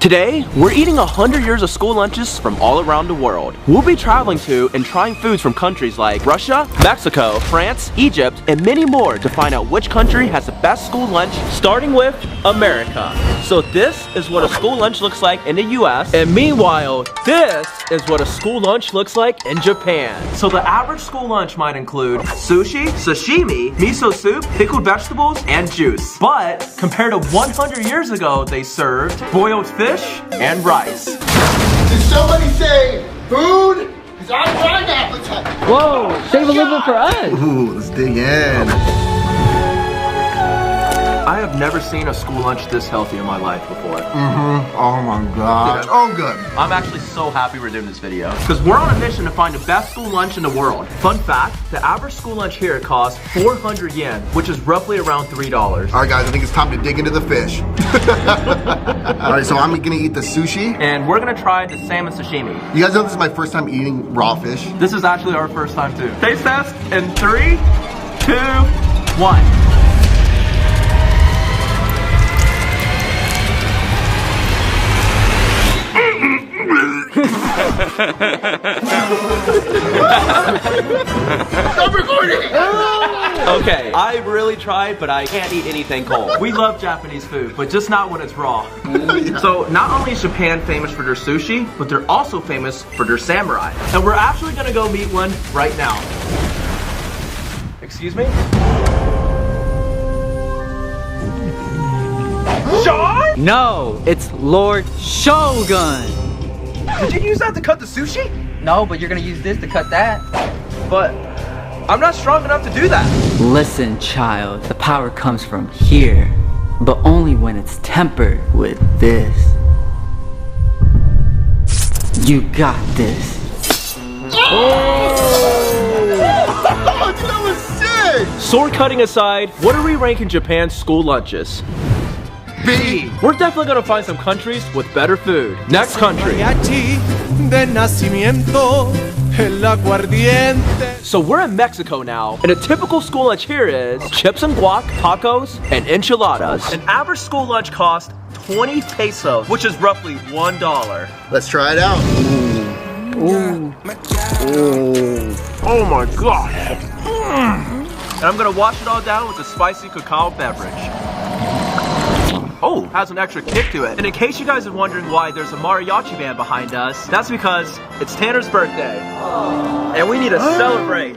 Today, we're eating 100 years of school lunches from all around the world. We'll be traveling to and trying foods from countries like Russia, Mexico, France, Egypt, and many more to find out which country has the best school lunch, starting with America. So this is what a school lunch looks like in the US, and meanwhile, this is what a school lunch looks like in Japan. So the average school lunch might include sushi, sashimi, miso soup, pickled vegetables, and juice. But compared to 100 years ago, they served boiled fish and rice. Did somebody say food? Because I'm trying appetite. Whoa, save a little bit for us. Ooh, let's dig in. I have never seen a school lunch this healthy in my life before. Oh my gosh. Oh, good. I'm actually so happy we're doing this video because we're on a mission to find the best school lunch in the world. Fun fact, the average school lunch here costs 400 yen, which is roughly around $3. All right, guys, I think it's time to dig into the fish. All right, so I'm gonna eat the sushi. And we're gonna try the salmon sashimi. You guys know this is my first time eating raw fish? This is actually our first time too. Taste test in 3, 2, 1. Stop recording! Okay, I really tried, but I can't eat anything cold. We love Japanese food, but just not when it's raw. Yeah. So not only is Japan famous for their sushi, but they're also famous for their samurai. And we're actually gonna go meet one right now. Excuse me? Sean? No, it's Lord Shogun. Did you use that to cut the sushi? No, but you're gonna use this to cut that. But I'm not strong enough to do that. Listen, child, the power comes from here, but only when it's tempered with this. You got this. That was sick! Sword cutting aside, what are we ranking Japan's school lunches? B. We're definitely gonna find some countries with better food. Next country. So we're in Mexico now, and a typical school lunch here is chips and guac, tacos, and enchiladas. An average school lunch costs 20 pesos, which is roughly $1. Let's try it out. Ooh. Oh my god. And I'm gonna wash it all down with a spicy cacao beverage. Oh, has an extra kick to it. And in case you guys are wondering why there's a mariachi band behind us, that's because it's Tanner's birthday. And we need to celebrate.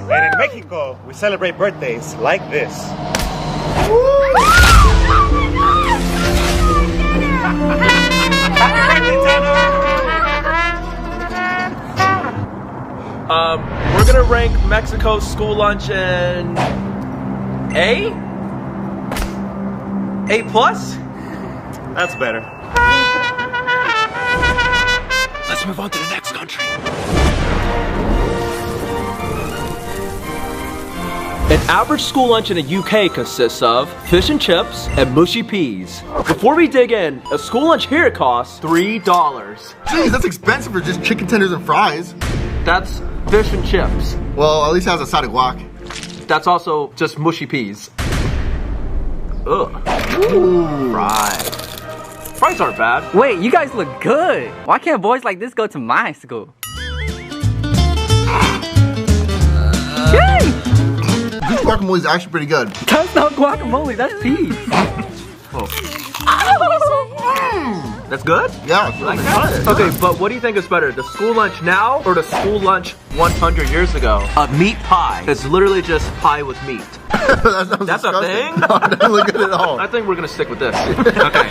And in Mexico, we celebrate birthdays like this. Happy birthday, Tanner! We're gonna rank Mexico's school lunch in A? A+? That's better. Let's move on to the next country. An average school lunch in the UK consists of fish and chips and mushy peas. Before we dig in, a school lunch here costs $3. Jeez, that's expensive for just chicken tenders and fries. That's fish and chips. Well, at least it has a side of guac. That's also just mushy peas. Ugh. Fries. Fries aren't bad. Wait, you guys look good. Why can't boys like this go to my school? Yay! This guacamole is actually pretty good. That's not guacamole, that's peas. That's good? Yeah, it's really good. Okay, but what do you think is better, the school lunch now or the school lunch 100 years ago? A meat pie. It's literally just pie with meat. That's a thing? No, it doesn't look good at all. I think we're gonna stick with this. Okay,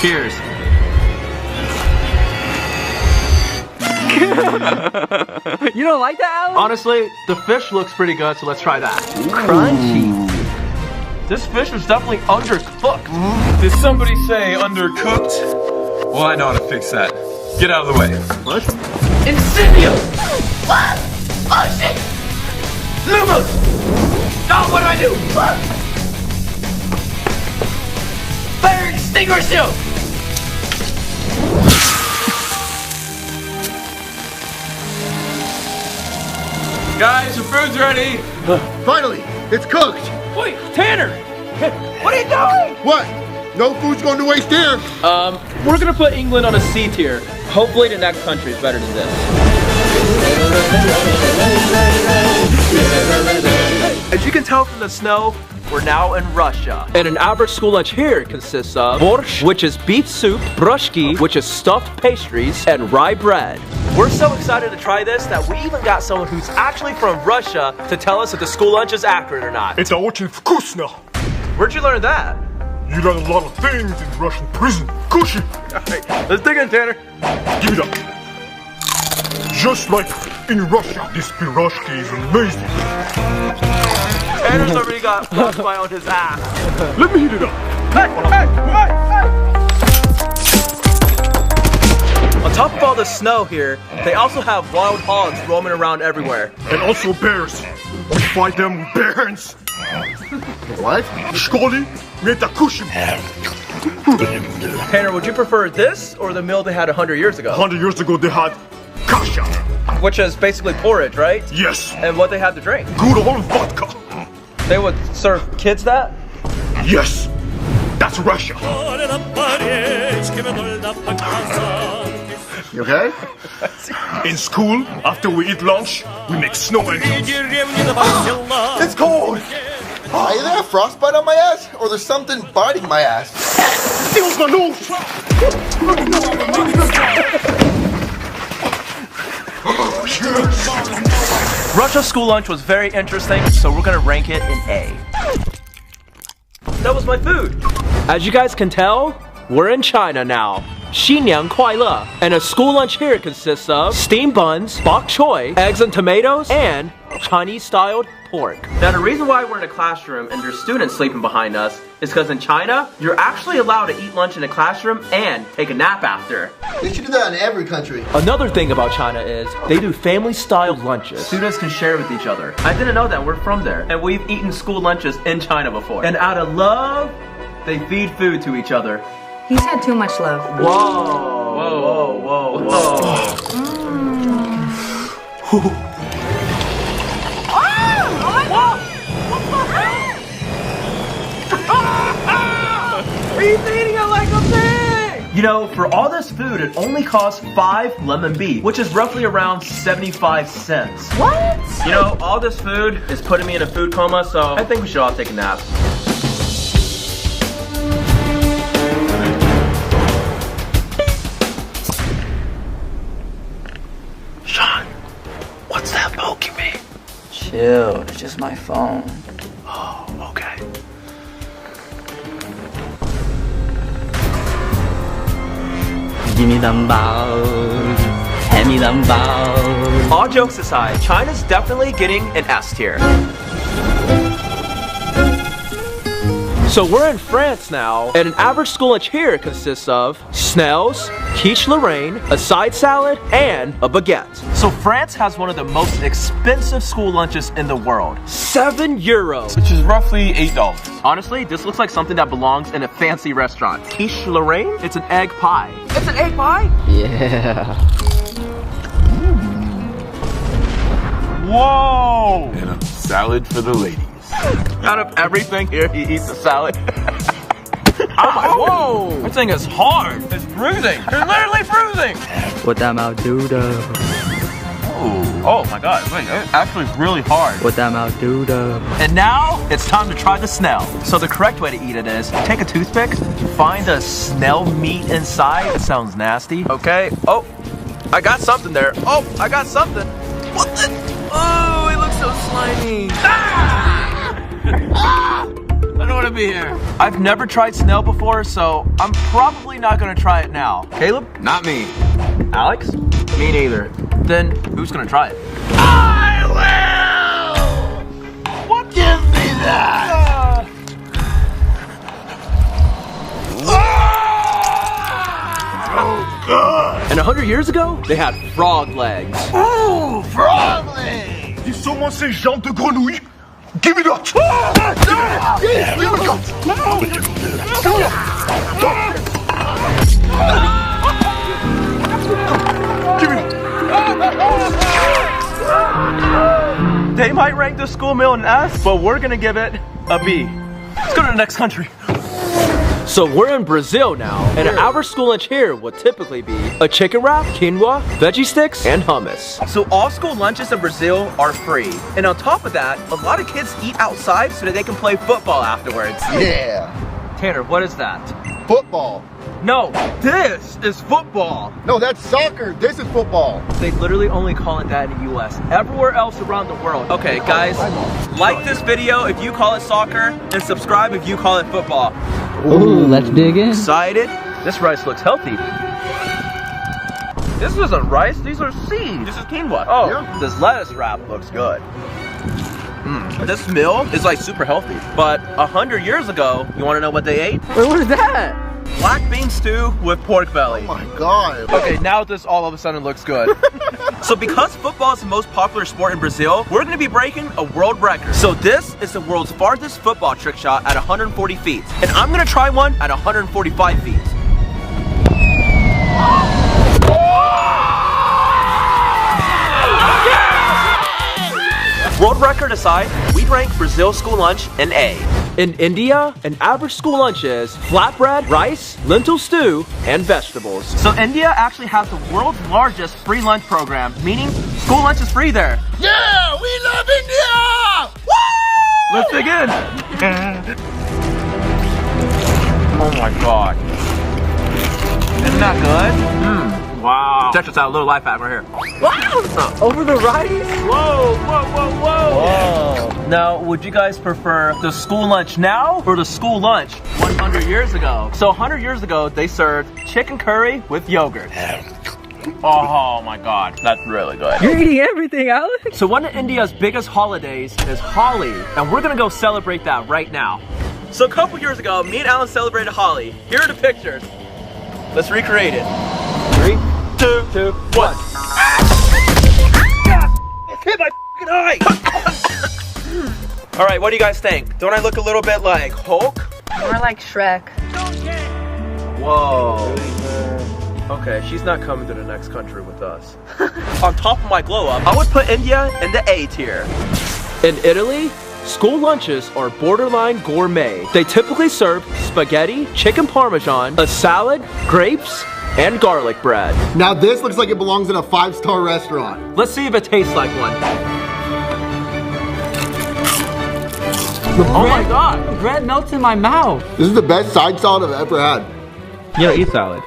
cheers. You don't like that, Alan? Honestly, the fish looks pretty good, so let's try that. Crunchy. This fish was definitely undercooked. Did somebody say undercooked? Well, I know how to fix that. Get out of the way. What? Incendious! What? Oh shit! Lumos! Oh, what do I do? What? Fire extinguisher! Guys, your food's ready. Finally, it's cooked. Wait, Tanner! What are you doing? What? No food's going to waste here. We're gonna put England on a C tier. Hopefully the next country is better than this. As you can tell from the snow, we're now in Russia. And an average school lunch here consists of borscht, which is beef soup, brushki, which is stuffed pastries, and rye bread. We're so excited to try this that we even got someone who's actually from Russia to tell us if the school lunch is accurate or not. Это очень вкусно. Where'd you learn that? You learn a lot of things in Russian prison. Кушай. Alright, let's dig in, Tanner. Give it up. Just like in Russia, this pirozhki is amazing. Tanner's already got frostbite on his ass. Let me heat it up. Hey! On top of all the snow here, they also have wild hogs roaming around everywhere. And also bears. We fight them with bare hands. What? В школе мы это кушаем. Tanner, would you prefer this or the meal they had 100 years ago? 100 years ago they had kasha. Which is basically porridge, right? Yes. And what they had to drink? Good old vodka. They would serve kids that? Yes. That's Russia. You okay? In school, after we eat lunch, we make snow angels. It's cold. Is there a frostbite on my ass? Or there's something biting my ass? It was my nose. Russia's school lunch was very interesting, so we're gonna rank it in A. That was my food. As you guys can tell, we're in China now. 新年快乐. And a school lunch here consists of steamed buns, bok choy, eggs and tomatoes, and Chinese-styled pork. Now the reason why we're in a classroom and there's students sleeping behind us is because in China, you're actually allowed to eat lunch in a classroom and take a nap after. They should do that in every country. Another thing about China is they do family-style lunches. Students can share with each other. I didn't know that, we're from there. And we've eaten school lunches in China before. And out of love, they feed food to each other. He's had too much love. Whoa, whoa, whoa, whoa. He's eating it like a pig! You know, for all this food, it only costs 5 lemon beef, which is roughly around 75 cents. What? You know, all this food is putting me in a food coma, so I think we should all take a nap. Sean, what's that poking me? Chill, it's just my phone. Oh, okay. Give me them balls. Hand me them balls. All jokes aside, China's definitely getting an S tier. So we're in France now, and an average school lunch here consists of snails, quiche Lorraine, a side salad, and a baguette. So France has one of the most expensive school lunches in the world. €7. Which is roughly $8. Honestly, this looks like something that belongs in a fancy restaurant. Quiche Lorraine? It's an egg pie. It's an egg pie? Yeah. Whoa! And a salad for the ladies. Out of everything here, he eats the salad. Whoa! This thing is hard. It's bruising. It's literally bruising. What that mouth do though? Oh my god, wait, it's actually really hard. What that mouth do though? And now, it's time to try the snail. So the correct way to eat it is, take a toothpick, find the snail meat inside. It sounds nasty. Okay, oh, I got something there. Oh, I got something. What the? Oh, it looks so slimy. Ah! I don't want to be here. I've never tried snail before, so I'm probably not gonna try it now. Caleb? Not me. Alex? Me neither. Then who's gonna try it? I will! What? Give me that! Oh, God! And 100 years ago, they had frog legs. Ooh, frog legs! Did someone say jambes de grenouille? Give me that! Give me that! They might rank the school meal an S, but we're gonna give it a B. Let's go to the next country. So we're in Brazil now, and an average school lunch here would typically be a chicken wrap, quinoa, veggie sticks, and hummus. So all school lunches in Brazil are free. And on top of that, a lot of kids eat outside so that they can play football afterwards. Yeah. Tanner, what is that? Football. No, this is football. No, that's soccer. This is football. They literally only call it that in the US. Everywhere else around the world. Okay, guys, like this video if you call it soccer, and subscribe if you call it football. Ooh, let's dig in. Excited? This rice looks healthy. This isn't rice, these are seeds. This is quinoa. Oh, yeah. This lettuce wrap looks good. This meal is like super healthy. But 100 years ago, you wanna know what they ate? Wait, what is that? Black bean stew with pork belly. Oh my God. Okay, now this all of a sudden looks good. So because football is the most popular sport in Brazil, we're gonna be breaking a world record. So this is the world's farthest football trick shot at 140 feet. And I'm gonna try one at 145 feet. World record aside, we rank Brazil's school lunch an A. In India, an average school lunch is flatbread, rice, lentil stew, and vegetables. So India actually has the world's largest free lunch program, meaning school lunch is free there. Yeah, we love India! Woo! Let's dig in. Oh my God. Isn't that good? Wow. Check this out, a little life hack right here. Wow! Over the rice? Whoa, whoa, whoa, whoa. Now, would you guys prefer the school lunch now or the school lunch 100 years ago? So 100 years ago, they served chicken curry with yogurt. Oh my God, that's really good. You're eating everything, Alex? So one of India's biggest holidays is Holi, and we're gonna go celebrate that right now. So a couple years ago, me and Alan celebrated Holi. Here are the pictures. Let's recreate it. 3, 2, 1. Hit my fucking eye! All right, what do you guys think? Don't I look a little bit like Hulk? More like Shrek. Whoa. Okay, she's not coming to the next country with us. On top of my glow up, I would put India in the A tier. In Italy, school lunches are borderline gourmet. They typically serve spaghetti, chicken parmesan, a salad, grapes, and garlic bread. Now this looks like it belongs in a 5-star restaurant. Let's see if it tastes like one. Oh my God, the bread melts in my mouth. This is the best side salad I've ever had. You don't eat salad.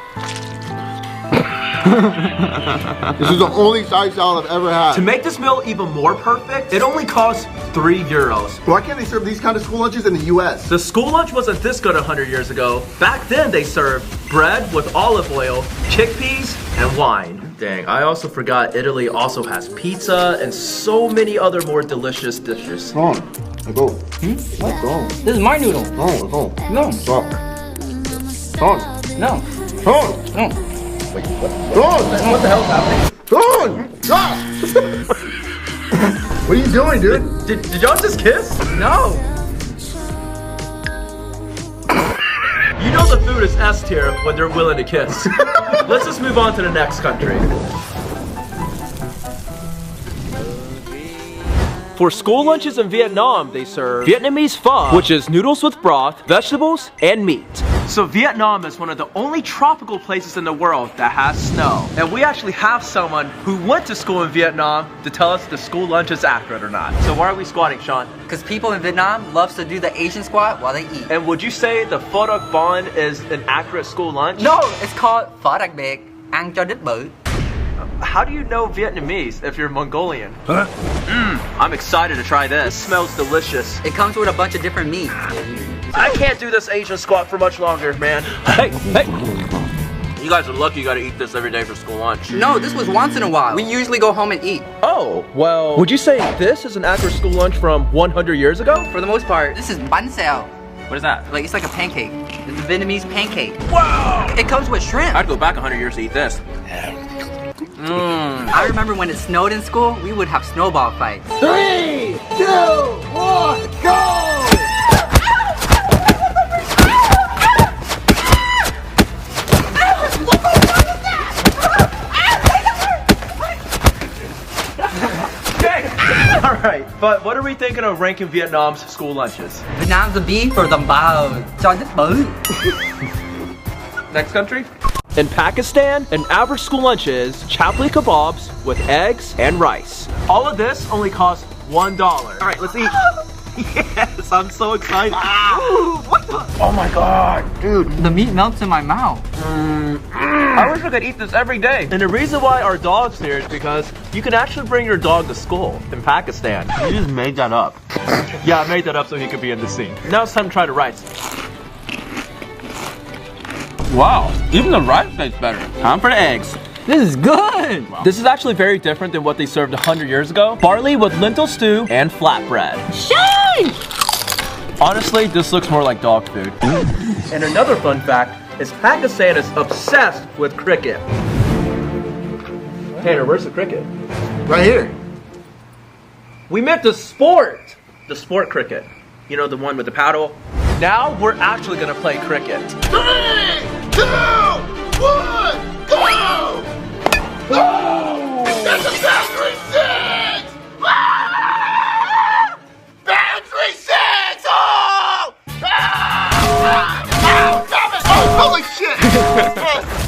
This is the only side salad I've ever had. To make this meal even more perfect, it only costs €3. Why can't they serve these kind of school lunches in the US? The school lunch wasn't this good 100 years ago. Back then they served bread with olive oil, chickpeas, and wine. Dang, I also forgot Italy also has pizza and so many other more delicious dishes. Come on, let go. Let go. This is my noodle. No, let go. No. Stop. Come on. No. Come on. No. Wait, what the hell's happening? Come on! Stop! What are you doing, dude? Did y'all just kiss? No. You know the food is S tier when they're willing to kiss. Let's just move on to the next country. For school lunches in Vietnam, they serve Vietnamese pho, which is noodles with broth, vegetables, and meat. So Vietnam is one of the only tropical places in the world that has snow. And we actually have someone who went to school in Vietnam to tell us if the school lunch is accurate or not. So why are we squatting, Sean? Because people in Vietnam loves to do the Asian squat while they eat. And would you say the pho duc bon is an accurate school lunch? No, it's called phở đặc biệt, ăn cho đít bự. How do you know Vietnamese if you're Mongolian? Huh? I'm excited to try this. It smells delicious. It comes with a bunch of different meats. I can't do this Asian squat for much longer, man. Hey, hey. You guys are lucky you gotta eat this every day for school lunch. No, this was once in a while. We usually go home and eat. Oh, well, would you say this is an accurate school lunch from 100 years ago? For the most part, this is bánh xèo. What is that? Like, it's like a pancake. It's a Vietnamese pancake. Wow! It comes with shrimp. I'd go back 100 years to eat this. I remember when it snowed in school, we would have snowball fights. 3, 2, 1, go! Alright, but what are we thinking of ranking Vietnam's school lunches? Việt Nam the beef or the bao cho rất bự. Next country? In Pakistan, an average school lunch is chapli kebabs with eggs and rice. All of this only costs $1. Alright, let's eat. Yes, I'm so excited. What the? Oh my god, dude. The meat melts in my mouth. I wish I could eat this every day. And the reason why our dog's here is because you can actually bring your dog to school in Pakistan. You just made that up. Yeah, I made that up so he could be in the scene. Now it's time to try the rice. Wow, even the rice tastes better. Time for the eggs. This is good. Wow. This is actually very different than what they served 100 years ago. Barley with lentil stew and flatbread. Honestly, this looks more like dog food. And another fun fact is Pakistan is obsessed with cricket. Tanner, where's the cricket? Right here. We meant the sport! The sport cricket. You know, the one with the paddle? Now we're actually gonna play cricket. 3, 2, 1, go! Oh! That's a boundary 6! Ah! Boundary 6! Oh! Ah! Oh, damn it! Oh, holy shit!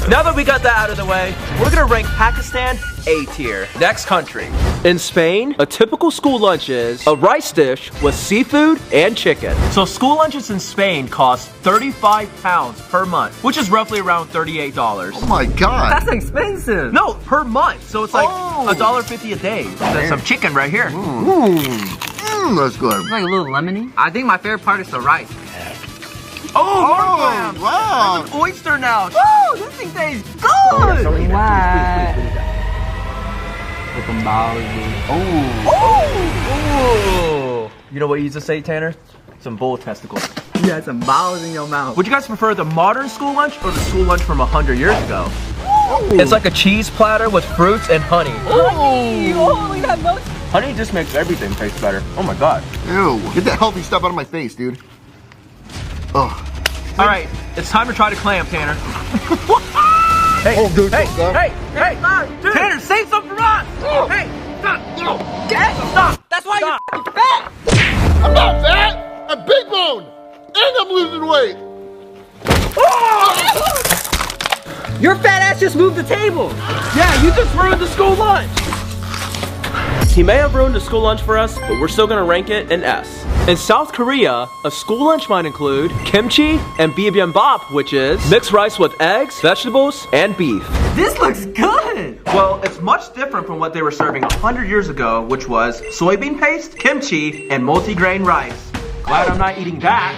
Now that we got that out of the way, we're gonna rank Pakistan A tier. Next country. In Spain, a typical school lunch is a rice dish with seafood and chicken. So school lunches in Spain cost 35 pounds per month, which is roughly around $38. Oh my god. That's expensive. No, per month. So it's like $1.50 a day. There's some chicken right here. That's good. It's like a little lemony. I think my favorite part is the rice. Oh, wow. There's an oyster now. Oh, this thing tastes good. What? With some bao. Oh. You know what you used to say, Tanner? Some bull testicles. You had some baos in your mouth. Would you guys prefer the modern school lunch or the school lunch from 100 years ago? Ooh. It's like a cheese platter with fruits and honey. Honey! Oh, we got no. Honey just makes everything taste better. Oh my god. Ew. Get that healthy stuff out of my face, dude. Oh. Alright, it's time to try the clam, Tanner. Hey, oh, dude, hey, stop. hey, Tanner, save some for us! Oh. Hey, stop! No. Stop! That's why Stop. you're fat! I'm not fat! I'm big bone! And I'm losing weight! Your fat ass just moved the table! Yeah, you just ruined the school lunch! He may have ruined the school lunch for us, but we're still gonna rank it an S. In South Korea, a school lunch might include kimchi and bibimbap, which is mixed rice with eggs, vegetables, and beef. This looks good! Well, it's much different from what they were serving 100 years ago, which was soybean paste, kimchi, and multigrain rice. Glad I'm not eating that.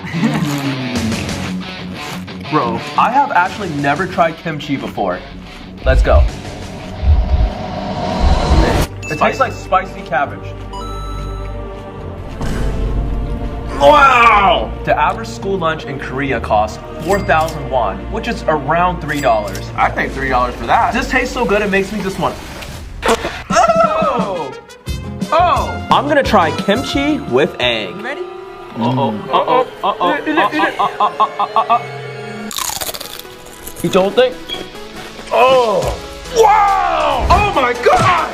Bro, I have actually never tried kimchi before. Let's go. It tastes like spicy cabbage. Wow! The average school lunch in Korea costs 4,000 won, which is around $3. I paid $3 for that. This tastes so good, it makes me just want. Oh! Oh! I'm gonna try kimchi with egg. You ready? Eat the whole thing. Oh! Wow! Oh my god!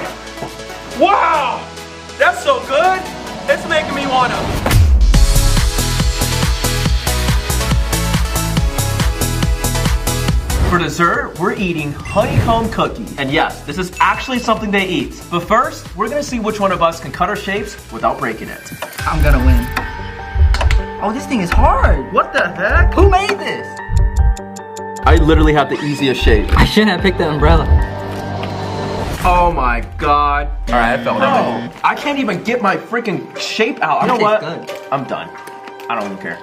Wow! That's so good! It's making me wanna. For dessert, we're eating honeycomb cookie. And yes, this is actually something they eat. But first, we're gonna see which one of us can cut our shapes without breaking it. I'm gonna win. Oh, this thing is hard. What the heck? Who made this? I literally have the easiest shape. I shouldn't have picked the umbrella. Oh my god. Alright, I fell down. I can't even get my freaking shape out. You know what? Good. I'm done. I don't even care.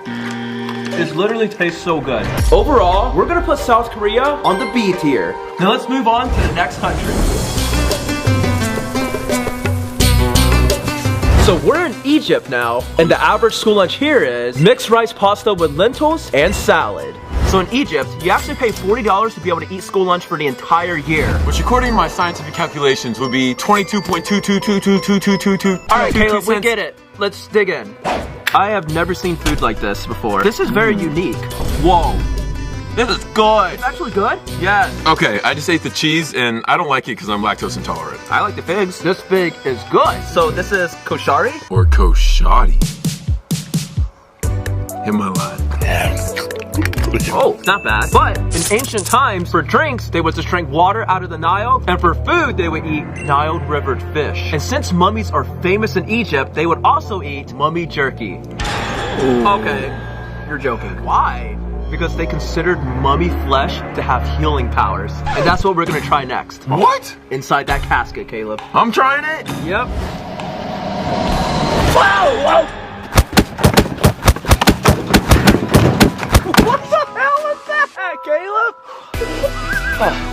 This literally tastes so good. Overall, we're gonna put South Korea on the B tier. Now let's move on to the next country. So we're in Egypt now, and the average school lunch here is mixed rice pasta with lentils and salad. So in Egypt, you actually pay $40 to be able to eat school lunch for the entire year. Which according to my scientific calculations would be 22.22222222. All right, Caleb, we get it. Let's dig in. I have never seen food like this before. This is very unique. Whoa. This is good. It's actually good? Yes. Okay, I just ate the cheese and I don't like it because I'm lactose intolerant. I like the figs. This fig is good. So this is koshari? Or koshari. Hit my line. Oh, it's not bad. But in ancient times, for drinks, they would just drink water out of the Nile. And for food, they would eat Nile-rivered fish. And since mummies are famous in Egypt, they would also eat mummy jerky. Ooh. Okay, you're joking. Why? Because they considered mummy flesh to have healing powers. And that's what we're gonna try next. What? Inside that casket, Caleb. I'm trying it? Yep. Whoa! What the hell was that, Caleb?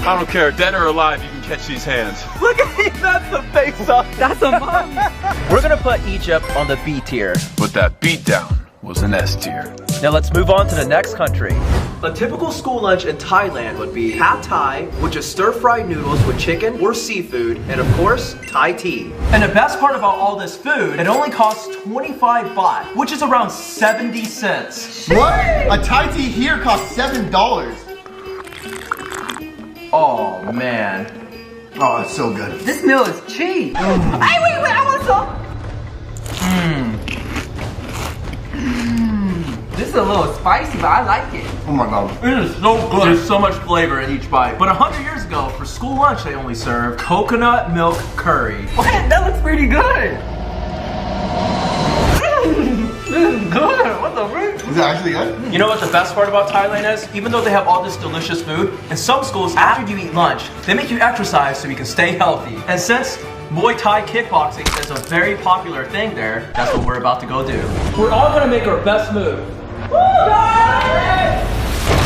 I don't care, dead or alive, you can catch these hands. Look at me, that's the face off. That's a mummy. We're gonna put Egypt on the B tier. But that beatdown was an S tier. Now let's move on to the next country. A typical school lunch in Thailand would be pad thai, which is stir-fried noodles with chicken or seafood, and of course, Thai tea. And the best part about all this food, it only costs 25 baht, which is around 70 cents. What? A Thai tea here costs $7. Oh man. Oh, it's so good. This meal is cheap. Hey, wait, I want some. This is a little spicy, but I like it. Oh my god. It is so good. There's so much flavor in each bite. But 100 years ago, for school lunch, they only served coconut milk curry. What? That looks pretty good. This is good. What the frick? Is it actually good? You know what the best part about Thailand is? Even though they have all this delicious food, in some schools, after you eat lunch, they make you exercise so you can stay healthy. And since Muay Thai kickboxing is a very popular thing there, that's what we're about to go do. We're all gonna make our best move. Woo! Guys!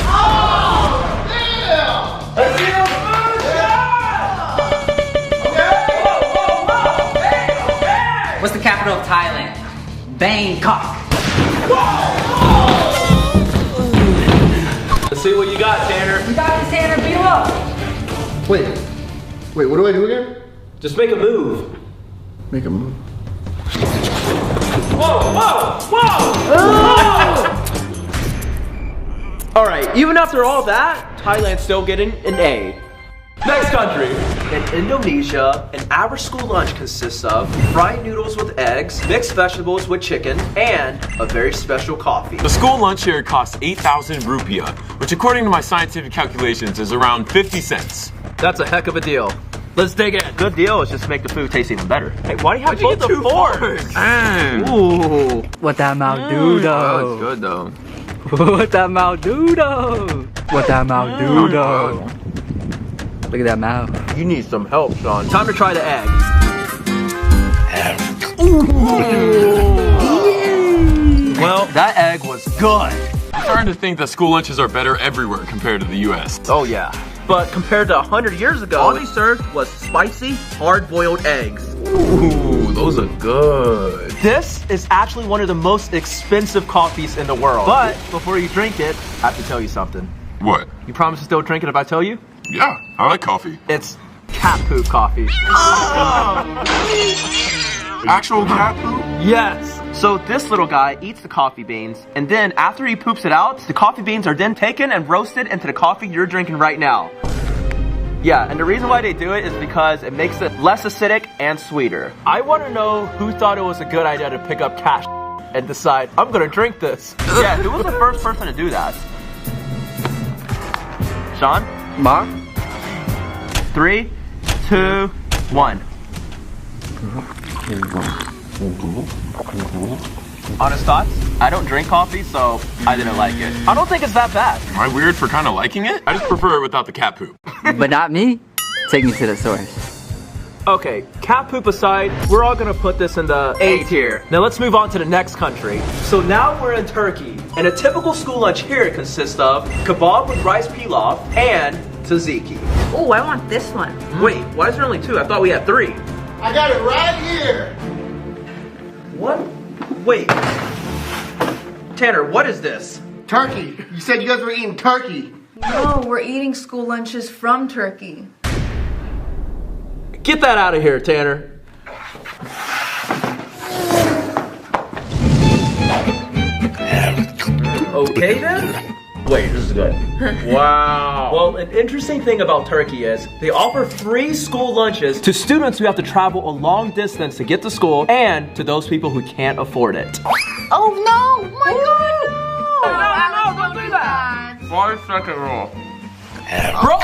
Oh! Yeah! Let's see those moves! Yeah! Okay! Whoa! Okay! What's the capital of Thailand? Bangkok. Let's see what you got, Tanner. We got this, Tanner. Beat him up. Wait, what do I do again? Just make a move. Make a move. Whoa! All right, even after all that, Thailand's still getting an A. Next country. In Indonesia, an average school lunch consists of fried noodles with eggs, mixed vegetables with chicken, and a very special coffee. The school lunch here costs 8,000 rupiah, which according to my scientific calculations is around 50 cents. That's a heck of a deal. Let's dig in. Good deal is just to make the food taste even better. Hey, why do you have both the forks? Ooh. What that mouth do, Oh, though? it's good though. What that mouth do, though? What that mouth do, though? Look at that mouth. You need some help, Sean. Time to try the egg. Well, that egg was good. I'm starting to think that school lunches are better everywhere compared to the US. Oh yeah. But compared to 100 years ago, all they served was spicy, hard-boiled eggs. Ooh, those are good. This is actually one of the most expensive coffees in the world. But before you drink it, I have to tell you something. What? You promise to still drink it if I tell you? Yeah, I like coffee. It's cat poop coffee. Actual cat poop? Yes. So this little guy eats the coffee beans, and then after he poops it out, the coffee beans are then taken and roasted into the coffee you're drinking right now. Yeah, and the reason why they do it is because it makes it less acidic and sweeter. I want to know who thought it was a good idea to pick up cat and decide, I'm gonna drink this. Yeah, who was the first person to do that? Sean? Mark? 3, 2, 1. Honest thoughts? I don't drink coffee, so I didn't like it. I don't think it's that bad. Am I weird for kind of liking it? I just prefer it without the cat poop. But not me. Take me to the source. Okay, cat poop aside, we're all gonna put this in the A tier. Now let's move on to the next country. So now we're in Turkey, and a typical school lunch here consists of kebab with rice pilaf and tzatziki. Oh, I want this one. Wait, why is there only 2? I thought we had 3. I got it right here. What? Wait. Tanner, what is this? Turkey. You said you guys were eating turkey. No, we're eating school lunches from Turkey. Get that out of here, Tanner. Okay then. Wait, this is good. Wow. Well, an interesting thing about Turkey is they offer free school lunches to students who have to travel a long distance to get to school and to those people who can't afford it. Oh no! My God! No, don't do that. 5-second rule. Bro!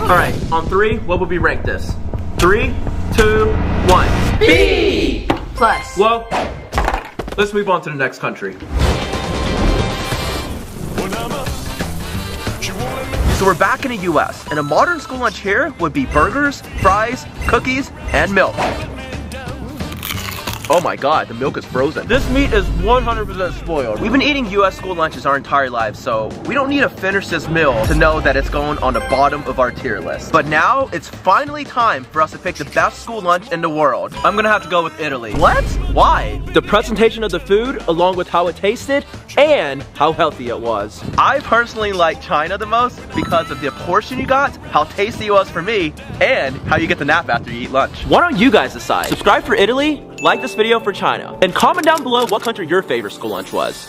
Alright, on 3, what would we rank this? 3, 2, 1. B! Plus. Well, let's move on to the next country. So we're back in the US, and a modern school lunch here would be burgers, fries, cookies, and milk. Oh my God, the milk is frozen. This meat is 100% spoiled. We've been eating US school lunches our entire lives, so we don't need to finish this meal to know that it's going on the bottom of our tier list. But now, it's finally time for us to pick the best school lunch in the world. I'm gonna have to go with Italy. What? Why? The presentation of the food, along with how it tasted, and how healthy it was. I personally like China the most because of the portion you got, how tasty it was for me, and how you get to nap after you eat lunch. Why don't you guys decide? Subscribe for Italy, like this video for China, and comment down below what country your favorite school lunch was.